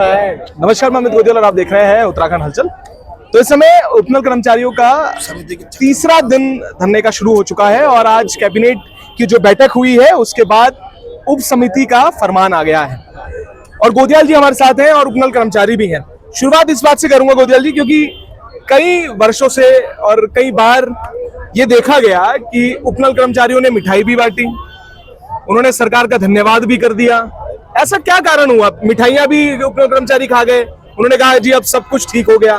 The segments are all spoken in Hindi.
नमस्कार, मैं अमित गोदियाल और आप देख रहे हैं उत्तराखंड हलचल। तो इस समय उपनल कर्मचारियों का तीसरा दिन धरने का शुरू हो चुका है और आज कैबिनेट की जो बैठक हुई है उसके बाद उप समिति का फरमान आ गया है और गोदियाल जी हमारे साथ हैं और उपनल कर्मचारी भी हैं। शुरुआत इस बात से करूंगा गोदियाल जी, क्योंकि कई वर्षों से और कई बार ये देखा गया कि उपनल कर्मचारियों ने मिठाई भी बांटी, उन्होंने सरकार का धन्यवाद भी कर दिया। ऐसा क्या कारण हुआ? मिठाइयां भी उपनल कर्मचारी खा गए, उन्होंने कहा जी अब सब कुछ ठीक हो गया,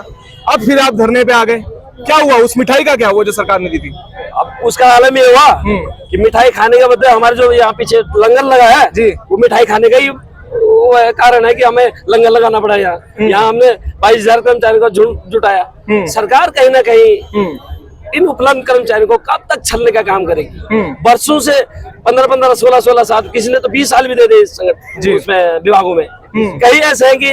अब फिर आप धरने पे आ गए। क्या हुआ? उस मिठाई का क्या हुआ जो सरकार ने दी थी? अब उसका आलम ये हुआ कि मिठाई खाने का बदले हमारे जो यहाँ पीछे लंगर लगा है जी, वो मिठाई खाने का ही वो कारण है कि हमें लंगर लगाना पड़ा। यहाँ हमने 22,000 कर्मचारियों का झुंड जुटाया। सरकार कहीं ना कहीं इन उपलब्ध कर्मचारियों को कब तक छलने का काम करेगी? वर्षों से 15-15, 16-16 साल, किसी ने तो 20 साल भी दे दे उसमें विभागों में। कई ऐसे हैं कि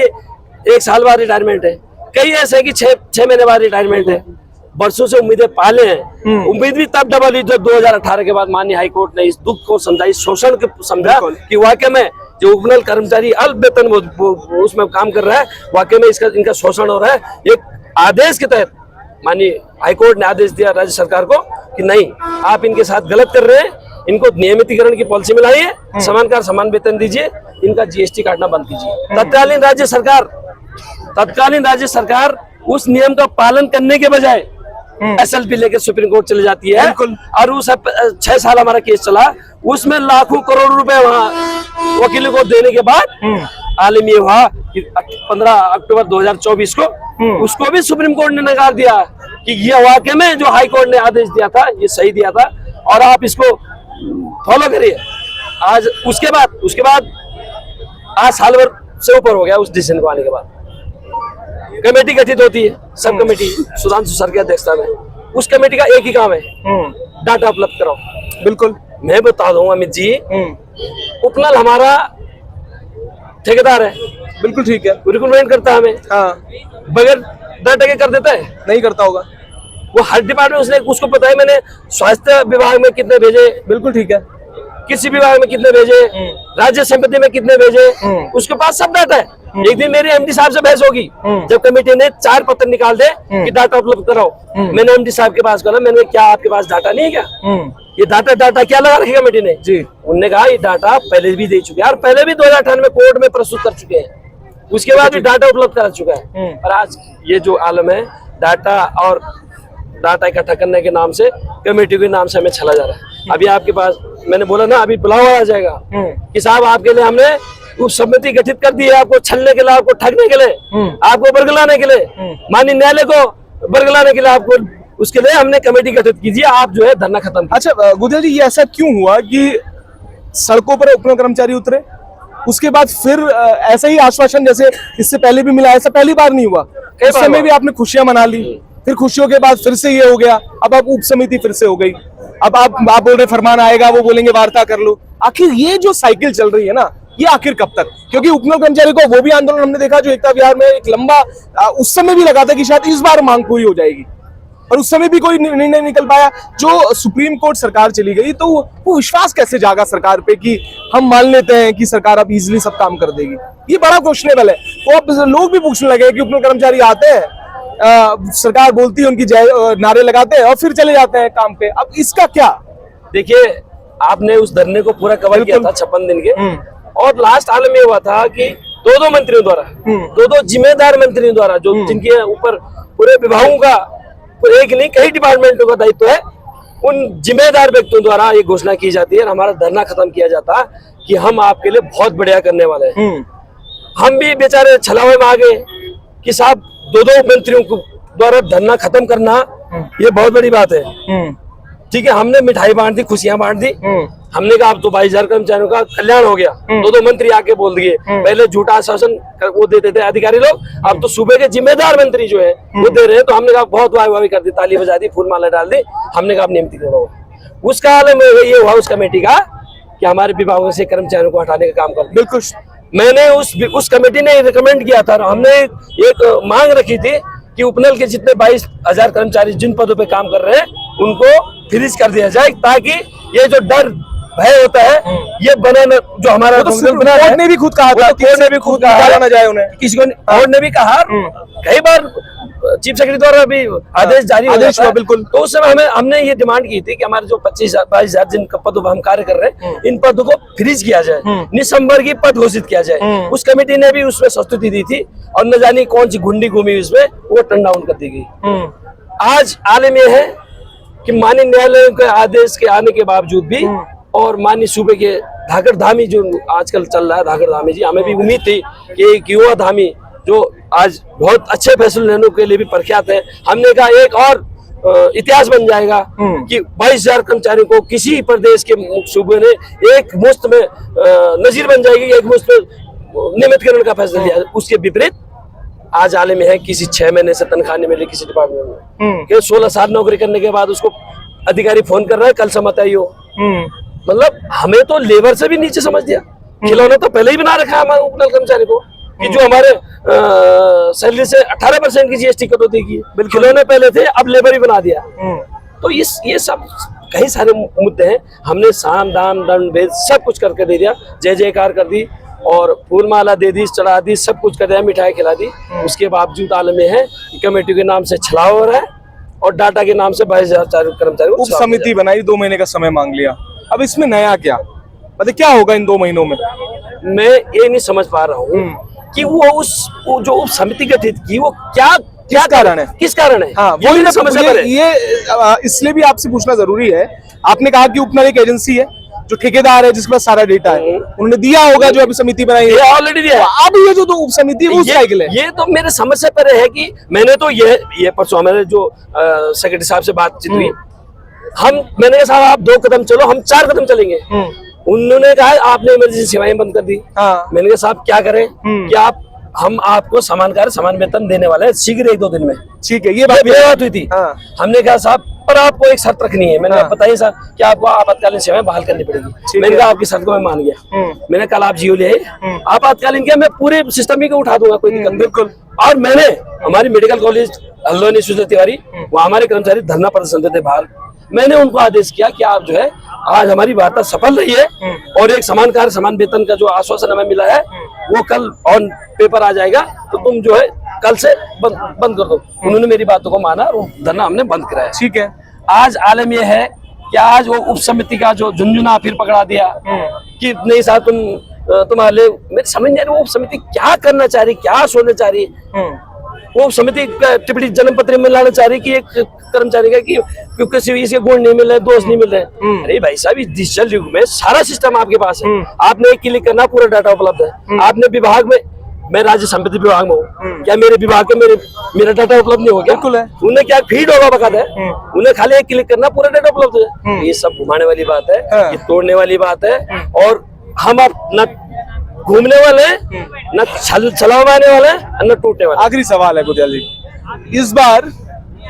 1 साल बाद रिटायरमेंट है, कई ऐसे हैं कि 6 महीने बाद रिटायरमेंट है। वर्षों से उम्मीदें पाले हैं। उम्मीद भी तब डबल हुई जब 2018 के बाद माननीय हाईकोर्ट ने इस दुख को समझा, इस शोषण को समझा कि वाकई में जो उपनल कर्मचारी अल्प वेतन उसमें काम कर रहा है, वाकई में इनका शोषण हो रहा है। एक आदेश के तहत माननीय हाईकोर्ट ने आदेश दिया राज्य सरकार को कि नहीं, आप इनके साथ गलत कर रहे हैं, इनको नियमितीकरण की पॉलिसी में लाइए, समान कार समान वेतन दीजिए, इनका जीएसटी काटना बंद कीजिए। तत्कालीन राज्य सरकार उस नियम का पालन करने के बजाय एसएलपी लेकर सुप्रीम कोर्ट चले जाती है और उस 6 साल हमारा केस चला, उसमें लाखों करोड़ रुपए वहां वकीलों को देने के बाद आलम ये हुआ कि 15 अक्टूबर 2024 को उसको भी सुप्रीम कोर्ट ने नकार दिया कि ये वाकई में जो हाई कोर्ट ने आदेश दिया था ये सही दिया था और आप इसको फॉलो करिए। आज उसके बाद आज साल भर से ऊपर हो गया उस डिसीजन को आने के बाद। कमेटी गठित होती है, सब कमेटी सुधांशु सर की अध्यक्षता में। उस कमेटी का एक ही काम है, डाटा उपलब्ध कराओ। बिल्कुल, मैं बता दूं अमित जी, उपनल हमारा ठेकेदार है, बिल्कुल ठीक है, रिक्रूटमेंट करता है हमें। हाँ, बगैर डाटा के कर देता है? नहीं करता होगा। वो हर डिपार्टमेंट उसको पता है मैंने स्वास्थ्य विभाग में कितने भेजे, बिल्कुल ठीक है, किसी विभाग में कितने भेजे, राज्य संपत्ति में कितने भेजे, उसके पास सब डाटा है। एक दिन मेरी एमडी साहब से बहस होगी जब कमेटी ने 4 पत्र निकाल दे कि डाटा उपलब्ध कराओ। मैंने एमडी साहब के पास कहा, मैंने क्या आपके पास डाटा नहीं है क्या? ये डाटा क्या लगा रखी कमेटी ने जी? उन्होंने कहा ये डाटा पहले भी दे चुके हैं और पहले भी 2018 में कोर्ट में प्रस्तुत कर चुके हैं, उसके बाद भी डाटा उपलब्ध करा चुका है। और आज ये जो आलम है, डाटा इकट्ठा करने के नाम से, कमेटी के नाम से हमें छला जा रहा है। अभी आपके पास मैंने बोला ना, अभी बुलावा आ जाएगा कि साहब आपके लिए हमने उप समिति गठित कर दी है, आपको छलने के लिए, आपको ठगने के लिए, आपको बरगलाने के लिए, माननीय न्यायालय को बरगलाने के लिए, आपको उसके लिए हमने कमेटी गठित कीजिए, आप जो है धरना खत्म। अच्छा गोदियाल जी, ये ऐसा क्यों हुआ कि सड़कों पर उपनल कर्मचारी उतरे, उसके बाद फिर ऐसा ही आश्वासन जैसे इससे पहले भी मिला, ऐसा पहली बार नहीं हुआ? उस समय भी आपने खुशियां मना ली, फिर खुशियों के बाद फिर से ये हो गया, अब आप उप समिति फिर से हो गई, अब आप बोल रहे फरमान आएगा, वो बोलेंगे वार्ता कर लो। आखिर ये जो साइकिल चल रही है ना, ये आखिर कब तक? क्योंकि उपनल कर्मचारी को वो भी आंदोलन हमने देखा जो एकता विहार में एक लंबा उस समय भी लगा था कि शायद इस बार मांग पूरी हो जाएगी और उस समय भी कोई निर्णय नहीं निकल पाया। जो सुप्रीम कोर्ट सरकार चली गई तो वो विश्वास कैसे जागा सरकार पे कि हम मान लेते हैं कि सरकार अब इजीली सब काम कर देगी? ये बड़ा क्वेश्चनेबल है। तो अब लोग भी पूछने लगे कि उपनल कर्मचारी आते हैं, सरकार बोलती है, उनकी नारे लगाते हैं और फिर चले जाते हैं काम पे। अब इसका क्या? देखिए, आपने उस धरने को पूरा कवर किया था 56 दिन के, और लास्ट हाल में हुआ था कि 2 मंत्रियों द्वारा, 2 जिम्मेदार मंत्रियों द्वारा, जो जिनके ऊपर पूरे विभागों का, एक नहीं कई डिपार्टमेंटों का दायित्व है, उन जिम्मेदार व्यक्तियों द्वारा ये घोषणा की जाती है और हमारा धरना खत्म किया जाता कि हम आपके लिए बहुत बढ़िया करने वाले हैं। हम भी बेचारे छलावे में आ गए कि साहब 2 मंत्रियों को द्वारा धरना खत्म करना ये बहुत बड़ी बात है। ठीक है, हमने मिठाई बांट दी, खुशियां बांट दी, हमने कहा अब तो 22,000 कर्मचारियों का कल्याण हो गया। 2 मंत्री आके बोल दिए, पहले झूठा आश्वासन वो देते थे अधिकारी लोग, अब तो सूबे के जिम्मेदार मंत्री जो है वो दे रहे हैं। तो हमने कहा बहुत वाह कर दी, ताली बजा दी, फूल माला डाल दी, हमने कहा नियमितीकरण होगा। उसका हाल में ये हुआ उस कमेटी का कि हमारे विभागों से कर्मचारियों को हटाने का काम कर दिया। बिल्कुल, मैंने उस कमेटी ने रिकमेंड किया था, हमने एक मांग रखी थी कि उपनल के जितने 22,000 कर्मचारी जिन पदों पे काम कर रहे हैं उनको फ्रीज कर दिया जाए, ताकि ये जो डर भय होता है, ये बनाना जो हमारा तो संविधान बना है, कोर्ट ने भी खुद कहा था, कोर्ट ने भी खुद कहा निकाला ना जाए उन्हें। किसी को कोर्ट ने भी कहा, कई बार चीफ सेक्रेटरी द्वारा भी आदेश जारी हो आदेश जाता है। हुआ, बिल्कुल। तो उस समय हमने ये डिमांड की थी कि हमारे जो 25,000-22,000 जिन पदों पर हम कार्य कर रहे हैं, इन पदों को फ्रीज किया जाए, निसंवर्गीय पद घोषित किया जाए। उस कमेटी ने भी उसमें संस्तुति दी थी और न जाने कौन सी गुंडी घूमी उसमें, वो टर्न डाउन कर दी गई। आज आलम यह है कि माननीय न्यायालय के आदेश के आने के बावजूद भी और माननीय सूबे के धाकड़ धामी जो आजकल चल रहा है, धाकड़ धामी जी, हमें भी उम्मीद थी कि एक युवा धामी जो आज बहुत अच्छे फैसले लेने के लिए भी प्रख्यात है, हमने कहा एक और इतिहास बन जाएगा कि 22,000 कर्मचारियों को किसी प्रदेश के सूबे ने एक मुश्त में नजीर बन जाएगी, एक मुश्त में नियमितकरण का फैसला लिया। उसके विपरीत आज आलम है किसी 6 महीने से तनख्वाह नहीं मिली किसी डिपार्टमेंट में, कि 16 साल नौकरी करने के बाद उसको अधिकारी फोन कर रहा है कल समझ आइयो। मतलब हमें तो लेबर से भी नीचे समझ दिया। खिलौना तो पहले ही बना रखा है हमारे उपनल कर्मचारी को कि जो हमारे सैलरी से 18% की जीएसटी कटौती की, खिलौने पहले थे, अब लेबर ही बना दिया। तो ये सब कई सारे मुद्दे हैं। हमने साम दाम दंड भेद सब कुछ करके दे दिया, जय जयकार कर दी और फूल माला दे दी, चढ़ा दी, सब कुछ कर दिया, मिठाई खिला दी। उसके बावजूद आलम में है कि कमेटी के नाम से छलावा हो रहा है और डाटा के नाम से 22,000 कर्मचारी उप समिति बनाई, 2 महीने का समय मांग लिया। अब इसमें नया क्या, मतलब क्या होगा इन 2 महीनों में? मैं ये नहीं समझ पा रहा हूँ कि वो जो उप समिति गठित की वो किस कारण है। हाँ, ये वही नहीं ना समझ समझ पा रहे। ये इसलिए भी आपसे पूछना जरूरी है। आपने कहा कि उपनल एक एजेंसी है जो ठेकेदार है जिसके पास सारा डेटा है, उन्होंने दिया होगा जो अभी समिति बनाई है, ऑलरेडी दिया है। अब ये जो तो उप समिति है वो उस साइकिल है। ये तो मेरे समझ से परे है कि मैंने तो ये परसों हमारे जो सेक्रेटरी साहब से बातचीत हुई, मैंने कहा साहब आप 2 कदम चलो, हम 4 कदम चलेंगे। उन्होंने कहा आपने इमरजेंसी सेवाएं बंद कर दी। मैंने कहा साहब क्या करें कि हम आपको समान कार्य समान वेतन देने वाले हैं शीघ्र 1-2 दिन में। ठीक है, ये बात हुई थी। हमने कहा साहब पर आपको एक शर्त रखनी है। मैंने कहा बताइए साहब कि आपको आपातकालीन सेवाएं बहाल करनी पड़ेगी। मैंने कहा आपकी शर्त को मैं मान गया। मैंने कल आप जियो ले आपातकालीन क्या, मैं पूरे सिस्टम ही को उठा दूंगा, कोई दिक्कत बिल्कुल। और मैंने हमारी मेडिकल कॉलेज हल्द्वानी सुशील तिवारी, वहाँ हमारे कर्मचारी धरना प्रदर्शन देते बाहर, मैंने उनको आदेश किया कि आप जो है आज हमारी वार्ता सफल रही है और एक समान कार्य समान वेतन का जो आश्वासन हमें मिला है वो कल ऑन पेपर आ जाएगा, तो तुम जो है कल से बंद कर दो। उन्होंने मेरी बातों को माना और धरना हमने बंद कराया। ठीक है, आज आलम यह है कि आज वो उप समिति का जो झुंझुना फिर पकड़ा दिया कि नहीं साहब तुम्हारे, मेरे समझ नहीं आ रही वो उप समिति क्या करना चाह रही, क्या सोचना चाह रही है। वो समिति टिप्पणी जन्म पत्र में लाना चाह रही कि एक कर्मचारी का कि किसी इसके गुण नहीं मिल रहे, दोष नहीं मिल रहे। अरे भाई साहब इस डिजिटल युग में सारा सिस्टम आपके पास है, आपने एक क्लिक करना पूरा डाटा उपलब्ध है। आपने विभाग में, मैं राज्य संपत्ति विभाग में हूँ, क्या मेरे विभाग में मेरा डाटा उपलब्ध नहीं होगा? बिल्कुल है। उन्हें क्या फीड होगा बकायदा है, उन्हें खाली एक क्लिक करना पूरा डाटा उपलब्ध है। ये सब घुमाने वाली बात है, ये तोड़ने वाली बात है। और हम आप न घूमने वाले न चलाने वाले न टूटने वाले। आखिरी सवाल है गुदियाल जी, इस बार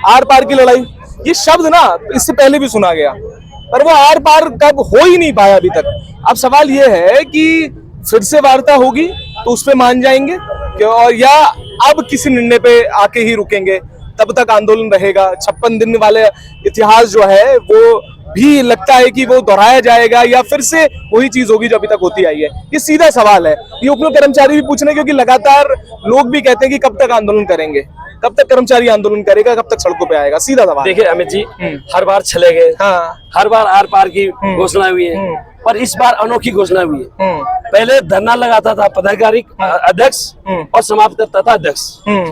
आर पार की लड़ाई, ये शब्द ना इससे पहले भी सुना गया पर वो आर पार कब हो ही नहीं पाया अभी तक। अब सवाल ये है कि फिर से वार्ता होगी तो उस पर मान जाएंगे और या अब किसी निर्णय पे आके ही रुकेंगे, तब तक आंदोलन रहेगा। 56 दिन वाले इतिहास जो है वो भी लगता है कि वो दोहराया जाएगा या फिर से वही चीज होगी जो अभी तक होती आई है। ये सीधा सवाल है, ये उपनल कर्मचारी भी पूछ रहे हैं क्योंकि लगातार लोग भी कहते हैं कि कब तक आंदोलन करेंगे, कब तक कर्मचारी आंदोलन करेगा, कब तक सड़कों पे आएगा। सीधा सवाल। देखिए अमित जी, हर बार चले गए, हर बार आर पार की घोषणा हुई है, पर इस बार अनोखी घोषणा हुई है। पहले धरना लगाता था पदाधिकारी अध्यक्ष और समाप्त करता था अध्यक्ष।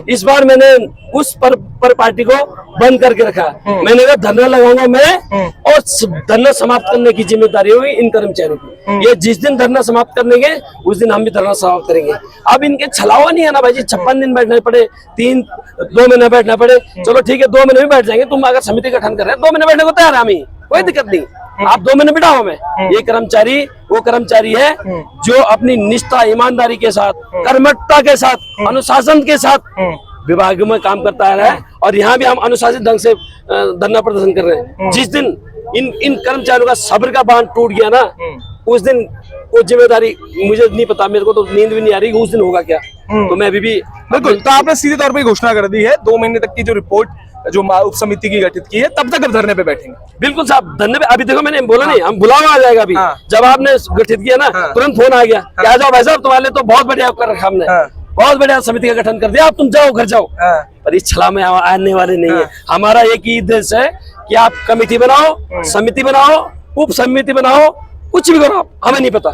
इस बार मैंने उस पर पार्टी को बंद करके रखा। मैंने कहा धरना लगाऊंगा मैं और धरना समाप्त करने की जिम्मेदारी होगी इन कर्मचारियों की। ये जिस दिन धरना समाप्त करेंगे उस दिन हम भी धरना समाप्त करेंगे। अब इनके छलावा नहीं है ना भाई जी, 56 दिन बैठना पड़े, 2 महीने बैठना पड़े, चलो ठीक है 2 महीने भी बैठ जाएंगे। तुम अगर समिति गठन कर रहे हैं 2 महीने बैठने को तैयार है, हमें कोई दिक्कत नहीं, आप 2 महीने बिठाओ हमें। ये कर्मचारी वो कर्मचारी है जो अपनी निष्ठा, ईमानदारी के साथ, कर्मठता के साथ, अनुशासन के साथ विभाग में काम करता है और यहाँ भी हम अनुशासित ढंग से धरना प्रदर्शन कर रहे हैं। जिस दिन इन कर्मचारियों का सब्र का बांध टूट गया ना, उस दिन वो जिम्मेदारी मुझे नहीं पता, मेरे को तो नींद भी नहीं आ रही उस दिन होगा क्या। तो मैं अभी भी बिल्कुल, तो आपने सीधे तौर पे घोषणा कर दी है 2 महीने तक की जो रिपोर्ट जो उप समिति की गठित की है, तब तक अब धरने पे बैठेंगे? बिल्कुल साहब, धन्यवाद। अभी देखो मैंने बोला नहीं, हम बुलावा आ जाएगा अभी। जब आपने गठित किया ना, तुरंत फोन आ गया कि आ जाओ भाई साहब, तुम्हारे लिए तो बहुत बढ़िया कर रखा हमने, बहुत बढ़िया समिति का गठन कर दिया, आप तुम जाओ घर जाओ। पर इस छला में आने वाले नहीं है। हमारा एक ही उद्देश्य है कि आप कमेटी बनाओ, समिति बनाओ, उप समिति बनाओ, कुछ भी करो आप, हमें नहीं पता।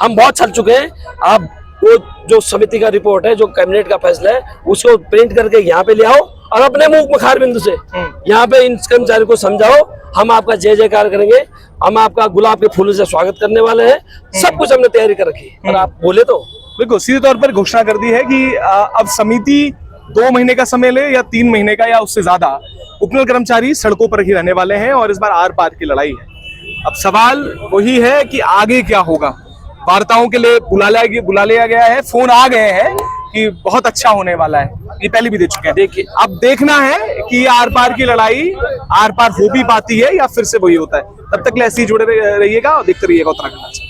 हम बहुत छल चुके हैं। आप वो जो समिति का रिपोर्ट है, जो कैबिनेट का फैसला है, उसको प्रिंट करके यहाँ पे ले आओ और अपने मुख मखार बिंदु से यहाँ पे इन कर्मचारियों को समझाओ। हम आपका जय जयकार करेंगे, हम आपका गुलाब के फूलों से स्वागत करने वाले हैं। सब कुछ हमने तैयारी कर रखी है। और आप बोले तो बिल्कुल सीधे तौर पर घोषणा कर दी है कि अब समिति 2 महीने का समय ले या 3 महीने का या उससे ज्यादा, उपनल कर्मचारी सड़कों पर ही रहने वाले हैं और इस बार आर पार की लड़ाई है। अब सवाल वही है कि आगे क्या होगा। वार्ताओं के लिए बुला लिया गया है, फोन आ गए हैं कि बहुत अच्छा होने वाला है, ये पहले भी दे चुके हैं। देखिए, अब देखना है कि आर पार की लड़ाई आर पार हो भी पाती है या फिर से वही होता है। तब तक ऐसे ही जुड़े रहिएगा और देखते रहिएगा उत्तराखंड।